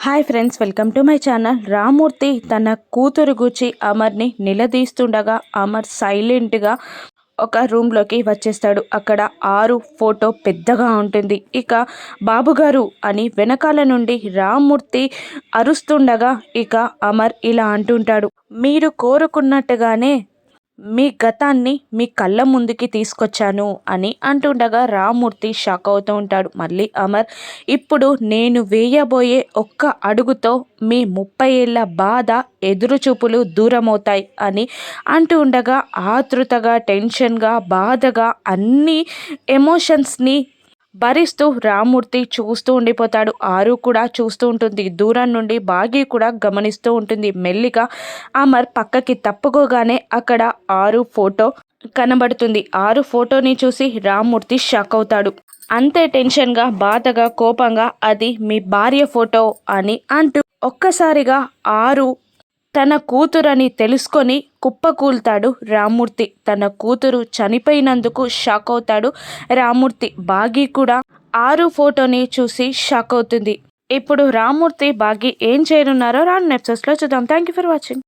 Hi friends, welcome to my channel. Ramurthy తన కూతురు గుచ్చి అమర్ని నిలదీస్తుండగా అమర్ సైలెంట్గా ఒక రూమ్లోకి వచ్చేస్తాడు. అక్కడ ఆరు ఫోటో పెద్దగా ఉంటుంది. ఇక బాబుగారు అని వెనకాల నుండి రామూర్తి అరుస్తుండగా ఇక అమర్ ఇలా అంటుంటాడు, మీరు కోరుకున్నట్టుగానే మీ గతాన్ని మీ కళ్ళ ముందుకి తీసుకొచ్చాను అని అంటుండగా రామూర్తి షాక్ అవుతూ ఉంటాడు. మళ్ళీ అమర్, ఇప్పుడు నేను వేయబోయే ఒక్క అడుగుతో మీ 30 ఏళ్ళ బాధ ఎదురుచూపులు దూరమవుతాయి అని అంటూ ఉండగా ఆతృతగా, టెన్షన్గా, బాధగా అన్ని ఎమోషన్స్ని భరిస్తూ రామూర్తి చూస్తూ ఉండిపోతాడు. ఆరు కూడా చూస్తూ ఉంటుంది. దూరం నుండి బాగి కూడా గమనిస్తూ ఉంటుంది. మెల్లిగా అమర్ పక్కకి తప్పుకోగానే అక్కడ ఆరు ఫోటో కనబడుతుంది. ఆరు ఫోటోని చూసి రామూర్తి షాక్ అవుతాడు. అంతే టెన్షన్గా, బాధగా, కోపంగా అది మీ భార్య ఫోటో అని అంటూ ఒక్కసారిగా ఆరు తన కూతురని తెలుసుకొని కుప్పకూలుతాడు రామూర్తి. తన కూతురు చనిపోయినందుకు షాక్ అవుతాడు రామూర్తి. బాగి కూడా ఆరు ఫోటోని చూసి షాక్ అవుతుంది. ఇప్పుడు రామూర్తి, బాగి ఏం చేయనున్నారో రాను ఎపిసోడ్స్లో చూద్దాం. Thank you for watching.